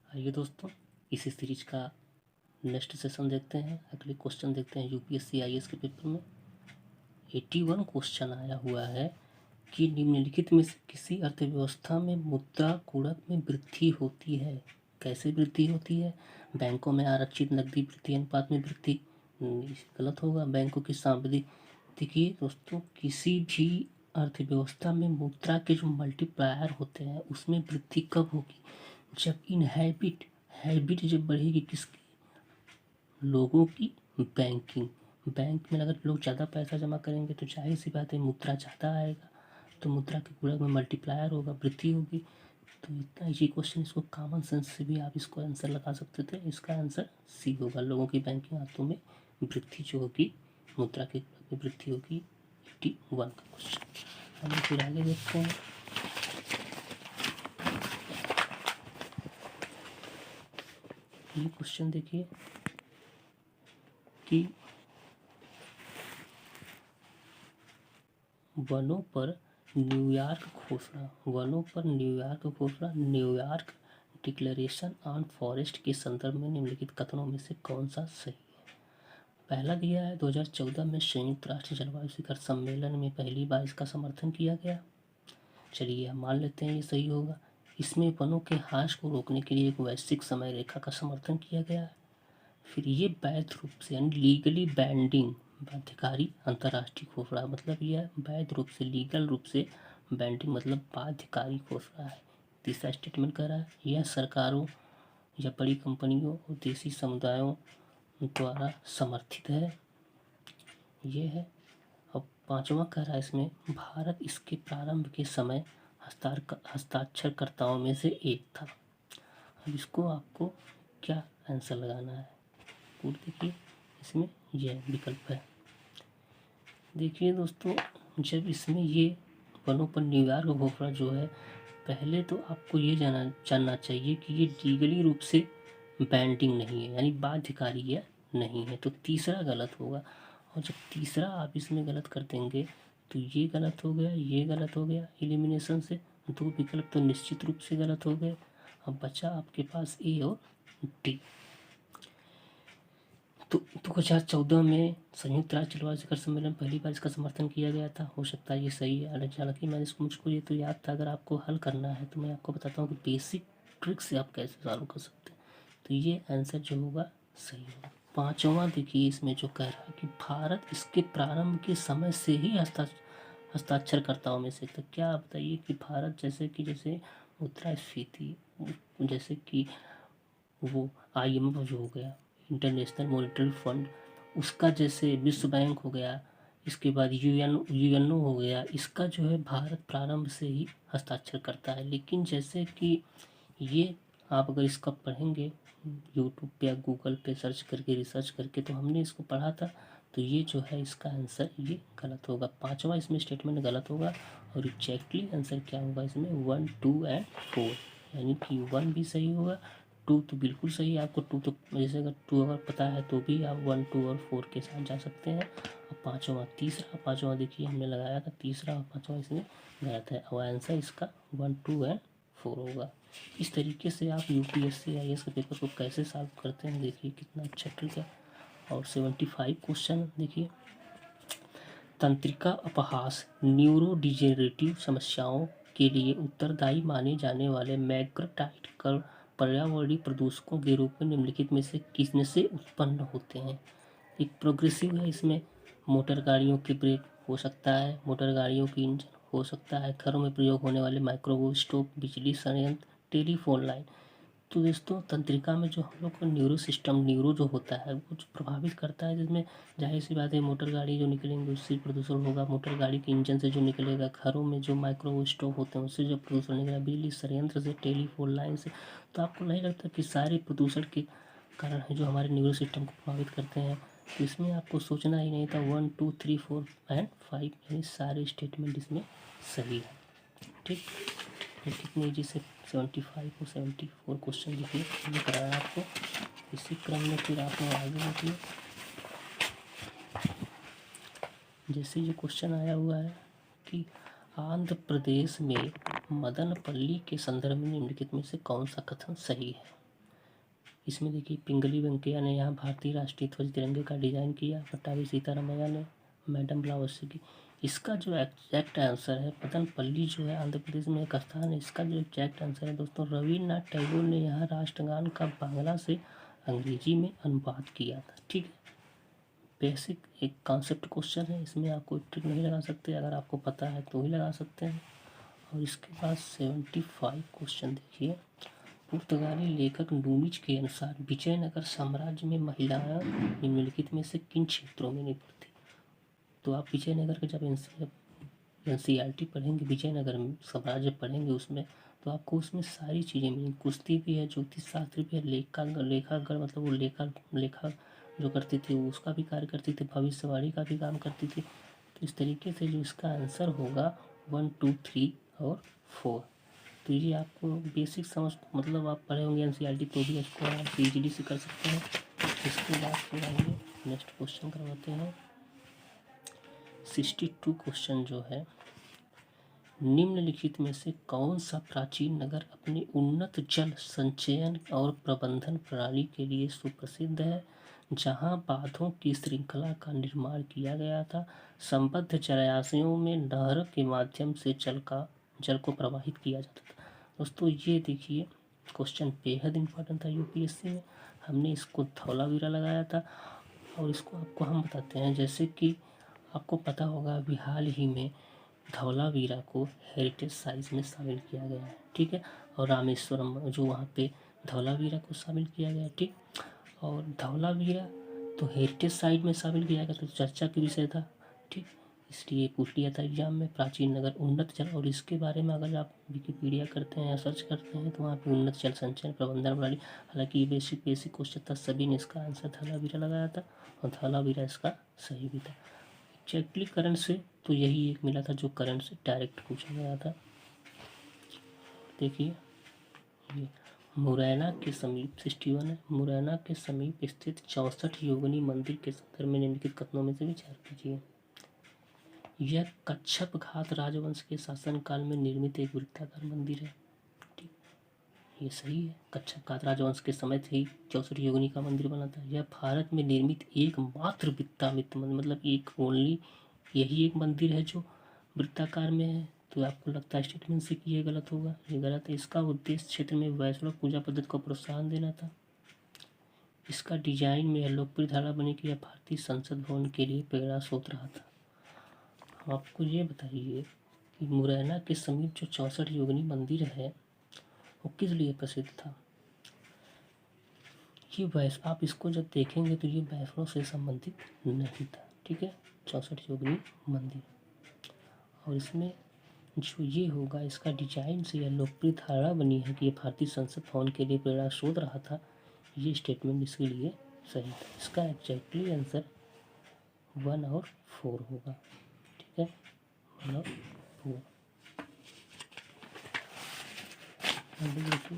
आइए दोस्तों, इसी सीरीज का नेक्स्ट सेशन देखते हैं। अगले क्वेश्चन देखते हैं यूपीएससी आईएएस के पेपर में 81 क्वेश्चन आया हुआ है कि निम्नलिखित में से किसी अर्थव्यवस्था में मुद्रा गुणक में वृद्धि होती है। कैसे वृद्धि होती है? बैंकों में आरक्षित नकदी वृद्धि अनुपात में वृद्धि गलत होगा। बैंकों की सांविधिक, देखिए दोस्तों, किसी भी अर्थव्यवस्था में मुद्रा के जो मल्टीप्लायर होते हैं उसमें वृद्धि कब होगी? जब हैबिट जब बढ़ेगी किसकी? लोगों की। बैंक में अगर लोग ज़्यादा पैसा जमा करेंगे तो जाहिर सी बात है मुद्रा ज़्यादा आएगा, तो मुद्रा के गुणक में मल्टीप्लायर होगा, वृद्धि होगी। तो इतना इजी क्वेश्चन, इसको कॉमन सेंस से भी आप इसको आंसर लगा सकते थे। इसका आंसर सी होगा। लोगों की बैंकिंग आदतों में वृद्धि जो होगी, मुद्रा के गुणक में वृद्धि होगी। 81 का क्वेश्चन। हम फिर आगे देखते हैं। ये क्वेश्चन देखिए कि वनों पर न्यूयॉर्क घोषणा, न्यूयॉर्क डिक्लेरेशन ऑन फॉरेस्ट के संदर्भ में निम्नलिखित कथनों में से कौन सा सही है? पहला दिया है 2014 में संयुक्त राष्ट्र जलवायु शिखर सम्मेलन में पहली बार इसका समर्थन किया गया। चलिए हम मान लेते हैं ये सही होगा। इसमें वनों के ह्रास को रोकने के लिए एक वैश्विक समय रेखा का समर्थन किया गया है। फिर ये वैध रूप से यानी लीगली बाइंडिंग, बाध्यकारी अंतर्राष्ट्रीय घोषणा, मतलब यह वैध रूप से, लीगल रूप से बाइंडिंग मतलब बाध्यकारी घोषणा है। तीसरा स्टेटमेंट कह रहा है यह सरकारों या बड़ी कंपनियों और देशी समुदायों द्वारा समर्थित है, ये है। अब पांचवा कह रहा है इसमें भारत इसके प्रारंभ के समय हस्ताक्षरकर्ताओं में से एक था। अब इसको आपको क्या आंसर लगाना है? पूर्ण देखिए, इसमें यह विकल्प है। देखिए दोस्तों, जब इसमें ये वनों पर न्यूयॉर्क घोषणा जो है, पहले तो आपको ये जानना चाहिए कि ये लीगली रूप से बाइंडिंग नहीं है, यानी बाध्यकारी है नहीं है, तो तीसरा गलत होगा। और जब तीसरा आप इसमें गलत कर देंगे तो ये गलत हो गया, ये गलत हो गया। एलिमिनेशन से दो विकल्प तो निश्चित रूप से गलत हो गए। अब बचा आपके पास ए और डी। तो 2014 में संयुक्त राष्ट्र जलवायु शिखर सम्मेलन पहली बार इसका समर्थन किया गया था। हो सकता है ये सही है। हालांकि मैंने मुझको ये तो याद था। अगर आपको हल करना है तो मैं आपको बताता हूँ कि बेसिक ट्रिक से आप कैसे सॉल्व कर सकते हैं। तो ये आंसर जो होगा सही होगा। पांचवा देखिए, इसमें जो कह रहा है कि भारत इसके प्रारंभ के समय से ही हस्ताक्षरकर्ताओं में से, तो क्या बताइए कि भारत जैसे मुद्रास्फीति, जैसे कि वो IMF जो हो गया, इंटरनेशनल मॉनिटरी फंड, उसका जैसे विश्व बैंक हो गया, इसके बाद यूएनओ हो गया, इसका जो है भारत प्रारंभ से ही हस्ताक्षर करता है। लेकिन जैसे कि ये आप अगर इसका पढ़ेंगे यूट्यूब पे या गूगल पे सर्च करके, रिसर्च करके, तो हमने इसको पढ़ा था। तो ये जो है इसका आंसर ये गलत होगा। पांचवा इसमें स्टेटमेंट गलत होगा। और एग्जैक्टली आंसर क्या होगा इसमें? 1, 2 एंड 4, यानी कि 1 भी सही होगा, 2 तो बिल्कुल सही है। आपको 2 तो जैसे अगर 2 अगर पता है तो भी आप 1, 2 और 4 के साथ जा सकते हैं। और पाँचवा देखिए हमने लगाया था, तीसरा और पाँचवा इसमें गलत है। और आंसर इसका 1, 2 एंड 4 होगा। इस तरीके से आप यूपीएससी आईएएस के पेपर को कैसे सॉल्व करते हैं, देखिए कितना अच्छा ट्रिक है। और 75 क्वेश्चन देखिए, तंत्रिका अपहास, न्यूरोडिजेनरेटिव समस्याओं के लिए उत्तरदायी माने जाने वाले मैग्नेटाइट कण पर्यावरणीय प्रदूषकों के रूप में निम्नलिखित में से किसमें से उत्पन्न होते हैं? एक प्रोग्रेसिव है, इसमें मोटर गाड़ियों के ब्रेक हो सकता है, मोटर गाड़ियों की इंजन हो सकता है, घरों में प्रयोग होने वाले माइक्रोवेव स्टोव, बिजली संयंत्र, टेलीफोन लाइन। तो दोस्तों, तंत्रिका में जो हम लोग का न्यूरो जो होता है वो जो प्रभावित करता है, जिसमें जाहिर सी बात है मोटर गाड़ी जो निकलेंगे उससे प्रदूषण होगा, मोटर गाड़ी के इंजन से जो निकलेगा, घरों में जो माइक्रोवेव स्टोव होते हैं उससे जो प्रदूषण निकलेगा, बिजली संयंत्र से, टेलीफोन लाइन से। तो आपको नहीं लगता कि सारे प्रदूषण के कारण है जो हमारे न्यूरो सिस्टम को प्रभावित करते हैं? तो इसमें आपको सोचना ही नहीं था। 1, 2, 3, 4 एंड 5 यानी सारे स्टेटमेंट इसमें सही है। ठीक, कितने ईजी से 75 और 74 क्वेश्चन देखिए ये कराया आपको। इसी क्रम में फिर आपने आगे देखिए, जैसे ये क्वेश्चन आया हुआ है कि आंध्र प्रदेश में मदनपल्ली के संदर्भ में निम्नलिखित में से कौन सा कथन सही है? इसमें देखिए पिंगली वेंकैया ने यहाँ भारतीय राष्ट्रीय ध्वज तिरंगे का डिज़ाइन किया, पट्टाभी सीतारामैया ने, मैडम ब्लाउसी। इसका जो एग्जैक्ट आंसर है, पतनपल्ली जो है आंध्र प्रदेश में एक स्थान है, इसका जो एग्जैक्ट आंसर है दोस्तों, रविन्द्रनाथ टैगोर ने यहाँ राष्ट्रगान का बांग्ला से अंग्रेजी में अनुवाद किया था। ठीक है, बेसिक एक कॉन्सेप्ट क्वेश्चन है, इसमें आप कोई ट्रिक नहीं लगा सकते, अगर आपको पता है तो ही लगा सकते हैं। और इसके बाद 75 क्वेश्चन देखिए। पुर्तगाली लेखक नूमिज के अनुसार विजयनगर साम्राज्य में महिलाएं निम्नलिखित में से किन क्षेत्रों में निपुण थी। तो आप विजयनगर के जब NCERT पढ़ेंगे, विजयनगर साम्राज्य पढ़ेंगे उसमें, तो आपको उसमें सारी चीज़ें मिलेंगी। कुश्ती भी है, ज्योतिष शास्त्र भी है, लेखागढ़ मतलब वो लेखा जो करती थी वो उसका भी कार्य करती थी, भविष्यवाणी का भी काम करती थी। तो इस तरीके से जो इसका आंसर होगा 1, 2, 3 और 4। तो ये आपको बेसिक समझ, मतलब आप पढ़े होंगे NCERT तो भी इसको आप इजीली से कर सकते हैं। इसके बाद फिर आइए नेक्स्ट क्वेश्चन करवाते हैं। 62 क्वेश्चन जो है, निम्नलिखित में से कौन सा प्राचीन नगर अपनी उन्नत जल संचयन और प्रबंधन प्रणाली के लिए सुप्रसिद्ध है, जहां बांधों की श्रृंखला का निर्माण किया गया था, संबद्ध जलाशयों में नहर के माध्यम से जल को प्रवाहित किया जाता था। दोस्तों ये देखिए क्वेश्चन बेहद इंपॉर्टेंट था UPSC में, हमने इसको धौलावीरा लगाया था। और इसको आपको हम बताते हैं, जैसे कि आपको पता होगा अभी हाल ही में धौलावीरा को हेरिटेज साइट में शामिल किया गया है। ठीक है, और रामेश्वरम जो वहाँ पे धौलावीरा को शामिल किया गया। ठीक, और धौलावीरा तो हेरिटेज साइट में शामिल किया गया, तो चर्चा के विषय था। ठीक, इसलिए पूछ लिया था एग्जाम में, प्राचीन नगर उन्नत जल। और इसके बारे में अगर आप विकिपीडिया करते हैं या सर्च करते हैं तो वहाँ पे उन्नत जल संचयन प्रबंधन प्रणाली, हालांकि ये बेसिक क्वेश्चन था, सभी ने इसका आंसर धौलावीरा लगाया था और धौलावीरा इसका सही भी था। एग्जैक्टली करंट से तो यही एक मिला था जो करंट से डायरेक्ट पूछा गया था। देखिए ये मुरैना के समीप 61 है, मुरैना के समीप स्थित 64 योगिनी मंदिर के संदर्भ में निम्नलिखित कथनों में से विचार कीजिए। यह कच्छप घात राजवंश के शासनकाल में निर्मित एक वृत्ताकार मंदिर है। ठीक, ये सही है, कच्छप घात राजवंश के समय से ही 64 योगिनी का मंदिर बना था। यह भारत में निर्मित एकमात्र वृत्तामित मंदिर, मतलब एक ओनली यही एक मंदिर है जो वृत्ताकार में है। तो आपको लगता है स्टेटमेंट से कि ये गलत होगा, ये गलत है। इसका उद्देश्य क्षेत्र में वैष्णव पूजा पद्धति को प्रोत्साहन देना था। इसका डिजाइन में यह लोकप्रिय धारणा बनी कि यह भारतीय संसद भवन के लिए प्रेरणा स्रोत रहा था। आपको ये बताइए कि मुरैना के समीप जो 64 योगिनी मंदिर है वो किस लिए प्रसिद्ध था। ये आप इसको जब देखेंगे तो ये वैष्णव से संबंधित नहीं था। ठीक है, 64 योगिनी मंदिर। और इसमें जो ये होगा, इसका डिजाइन से यह लोकप्रिय धारणा बनी है कि ये भारतीय संसद भवन के लिए प्रेरणा स्रोत रहा था। ये स्टेटमेंट इसके लिए सही था। इसका एग्जैक्टली आंसर 1 और 4 होगा। ठीक है, 1 और 4। देखिए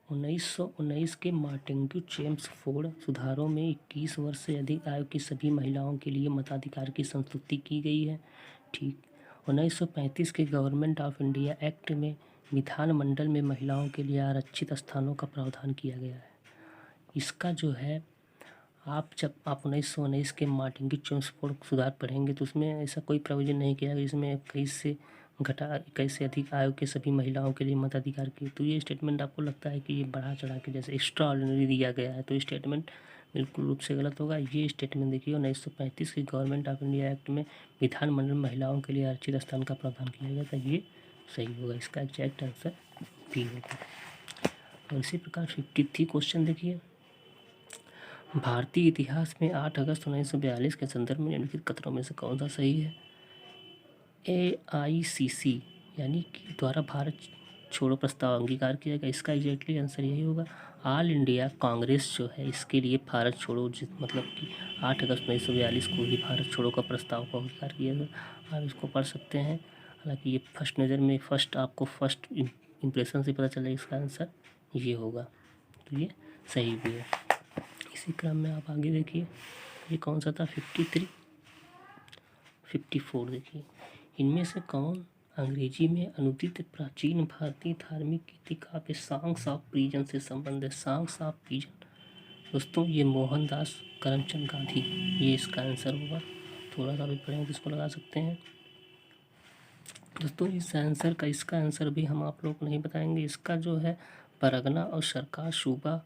1919 के मार्टिन्ग्यू चेम्सफोर्ड सुधारों में 21 वर्ष से अधिक आयु की सभी महिलाओं के लिए मताधिकार की संस्तुति की गई है। ठीक, 1935 के गवर्नमेंट ऑफ इंडिया एक्ट में विधानमंडल में महिलाओं के लिए आरक्षित स्थानों का प्रावधान किया गया है। इसका जो है जब आप 1919 के मार्टिन्ग्यू चेम्सफोर्ड सुधार पढ़ेंगे तो उसमें ऐसा कोई प्रोविजन नहीं किया गया इसमें 21 से अधिक आयु के सभी महिलाओं के लिए मताधिकार की। तो ये स्टेटमेंट आपको लगता है कि ये बढ़ा चढ़ा के जैसे एक्स्ट्रा ऑर्डिनरी दिया गया है, तो ये स्टेटमेंट बिल्कुल रूप से गलत होगा। ये स्टेटमेंट देखिए 1935 के गवर्नमेंट ऑफ इंडिया एक्ट में विधानमंडल महिलाओं के लिए आरक्षित स्थान का प्रावधान किया गया था, ये सही होगा। इसका एग्जैक्ट आंसर बी होगा। और इसी प्रकार 53 क्वेश्चन देखिए। भारतीय इतिहास में 8 अगस्त 1942 के संदर्भ में निम्नलिखित कथनों में से कौन सा सही है। AICC यानी कि द्वारा भारत छोड़ो प्रस्ताव अंगीकार किया गया, इसका एग्जैक्टली आंसर यही होगा। ऑल इंडिया कांग्रेस जो है इसके लिए भारत छोड़ो मतलब कि 8 अगस्त 1942 को ही भारत छोड़ो का प्रस्ताव को अंगीकार किया गया। आप इसको पढ़ सकते हैं, हालांकि ये फर्स्ट नज़र में आपको फर्स्ट इम्प्रेशन से पता चलेगा इसका आंसर ये होगा, तो ये सही भी है। इसी इसी क्रम में आप आगे देखिए, ये कौन सा था, 53, 54 देखिए, इनमें से कौन अंग्रेजी में अनुदित प्राचीन भारतीय धार्मिक गीति काव्य सॉन्ग्स ऑफ प्रिजन से संबंध है। सॉन्ग्स ऑफ प्रिजन दोस्तों ये मोहनदास करमचंद गांधी, ये इसका आंसर होगा। थोड़ा सा भी पढ़ेंगे तो इसको लगा सकते हैं दोस्तों। इस आंसर का, इसका आंसर भी हम आप लोग को नहीं बताएंगे। इसका जो है परगना और सरकार सूबा,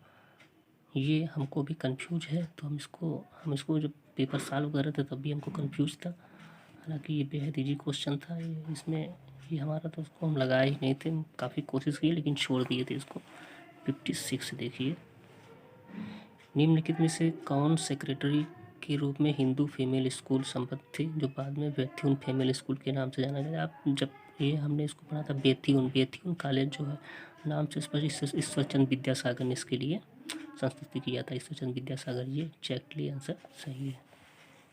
ये हमको भी कंफ्यूज है, तो हम इसको जब पेपर सॉल्व कर रहे थे तब भी हमको कंफ्यूज था। हालांकि ये बेहद ईजी क्वेश्चन था, इसमें ये हमारा तो उसको हम लगाए ही नहीं थे, काफ़ी कोशिश की लेकिन छोड़ दिए थे इसको। 56 देखिए, निम्नलिखित में से कौन सेक्रेटरी के रूप में हिंदू फीमेल स्कूल संबद्ध थे, जो बाद में बेथ्यून फीमेल स्कूल के नाम से जाना गया। आप जब ये हमने इसको पढ़ा था, बेथ्यून कॉलेज जो है नाम से स्पष्ट, ईश्वरचंद विद्यासागर ने इसके लिए संस्तुति किया था, ईश्वरचंद विद्यासागर। ये एग्जैक्टली आंसर सही है।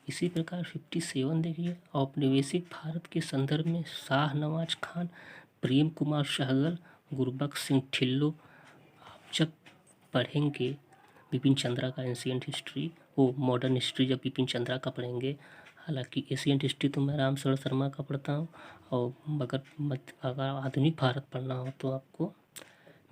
इसी प्रकार 57 देखिए, औपनिवेशिक भारत के संदर्भ में शाहनवाज खान, प्रेम कुमार सहगल, गुरबख्श सिंह ढिल्लों, आप जब पढ़ेंगे बिपिन चंद्रा का एंशिएंट हिस्ट्री, वो मॉडर्न हिस्ट्री जब बिपिन चंद्रा का पढ़ेंगे, हालांकि एशियंट हिस्ट्री तो मैं राम शरण शर्मा का पढ़ता हूँ, और अगर आधुनिक भारत पढ़ना हो तो आपको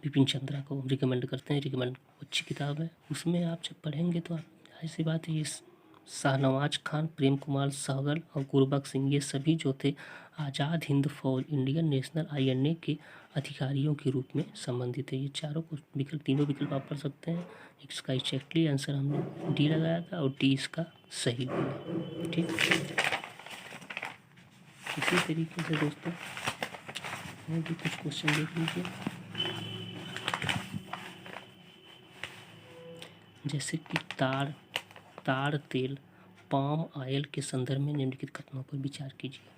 बिपिन चंद्रा को रिकमेंड करते हैं। रिकमेंड अच्छी किताब है, उसमें आप जब पढ़ेंगे तो आप ऐसी बात है, ये शाहनवाज खान, प्रेम कुमार सहगल और गुरबख्श सिंह, ये सभी जो थे आज़ाद हिंद फौज, इंडियन नेशनल INA के अधिकारियों के रूप में संबंधित है। ये चारों को विकल्प, तीनों विकल्प आप पढ़ सकते हैं। इसका एग्जैक्टली आंसर हमने डी लगाया था और डी इसका सही भी है। ठीक, इसी तरीके से दोस्तों और भी कुछ क्वेश्चन देख लीजिए, जैसे कि ताड़ तेल, पाम ऑयल के संदर्भ में निम्नलिखित कथनों पर विचार कीजिए।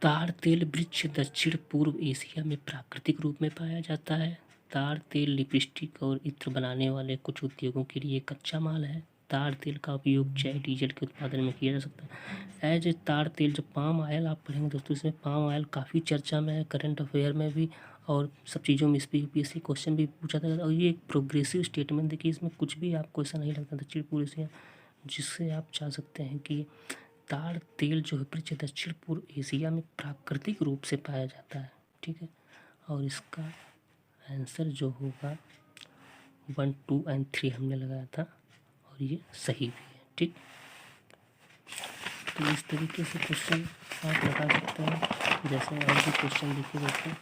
ताड़ तेल वृक्ष दक्षिण पूर्व एशिया में प्राकृतिक रूप में पाया जाता है। ताड़ तेल लिपस्टिक और इत्र बनाने वाले कुछ उद्योगों के लिए कच्चा माल है। ताड़ तेल का उपयोग चाय, डीजल के उत्पादन में किया जा सकता है। एज ए ताड़ तेल, जो पाम ऑयल आप पढ़ेंगे दोस्तों, इसमें पाम ऑयल काफ़ी चर्चा में है, करंट अफेयर में भी और सब चीज़ों में। इस पर UPSC क्वेश्चन भी पूछा था, और ये एक प्रोग्रेसिव स्टेटमेंट देखिए, इसमें कुछ भी आपको ऐसा नहीं लगता दक्षिण पूर्व एशिया, जिससे आप चाह सकते हैं कि ताड़ तेल जो है वृक्ष दक्षिण पूर्व एशिया में प्राकृतिक रूप से पाया जाता है। ठीक है, और इसका आंसर जो होगा 1, 2 और 3 हमने लगाया था, और ये सही भी है। ठीक, तो इस तरीके से क्वेश्चन आप लगा सकते हैं। जैसे और भी क्वेश्चन देखिए दोस्तों,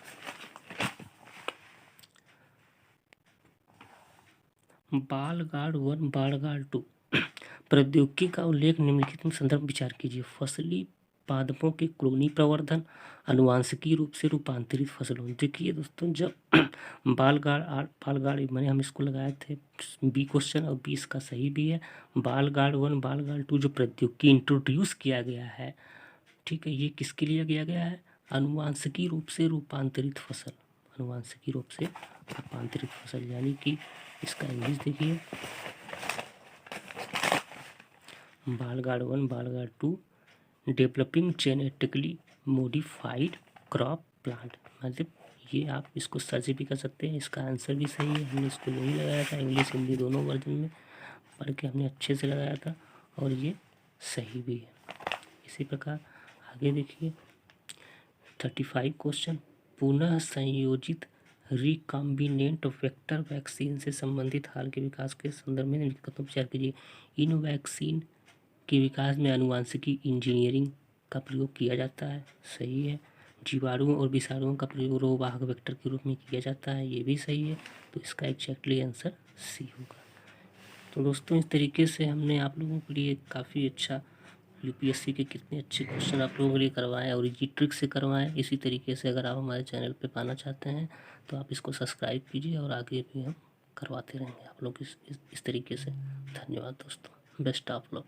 बालगाड़ 1, बालगाड़ 2 प्रौद्योगिकी का उल्लेख निम्नलिखित में संदर्भ विचार कीजिए। फसली पादपों के क्लोनी प्रवर्धन, अनुवांशिकी रूप से रूपांतरित फसलों। देखिए दोस्तों, जब बालगाड़ मैंने हम इसको लगाए थे बी क्वेश्चन, और 20 का सही भी है। बालगाड़ 1, बालगाड़ 2 जो प्रौद्योगिकी इंट्रोड्यूस किया गया है, ठीक है, ये किसके लिए किया गया है? अनुवांशिकी रूप से रूपांतरित फसल, अनुवांशिकी रूप से रूपांतरित फसल, यानी कि इसका इंग्लिश देखिए, बालगाड़ 1, बालगाड़ 2 developing genetically modified crop plant. मतलब ये आप इसको सर्च भी कर सकते हैं, इसका आंसर भी सही है। हमने इसको नहीं लगाया था, इंग्लिश हिंदी दोनों वर्जन में पढ़ के हमने अच्छे से लगाया था, और ये सही भी है। इसी प्रकार आगे देखिए 35 क्वेश्चन, पुनः संयोजित रिकॉम्बिनेंट वेक्टर वैक्सीन से संबंधित हाल के विकास के संदर्भ में निम्नलिखित पर विचार कीजिए। इन वैक्सीन के विकास में अनुवांशिकी इंजीनियरिंग का प्रयोग किया जाता है, सही है। जीवाणुओं और विषाणुओं का प्रयोग रोगवाहक वेक्टर के रूप में किया जाता है, ये भी सही है। तो इसका एग्जैक्टली आंसर सी होगा। तो दोस्तों इस तरीके से हमने आप लोगों के लिए काफ़ी अच्छा UPSC के कितने अच्छे क्वेश्चन आप लोगों के लिए करवाएं और ये ट्रिक से करवाएं। इसी तरीके से अगर आप हमारे चैनल पे पाना चाहते हैं तो आप इसको सब्सक्राइब कीजिए, और आगे भी हम करवाते रहेंगे आप लोग इस तरीके से। धन्यवाद दोस्तों, बेस्ट ऑफ लक।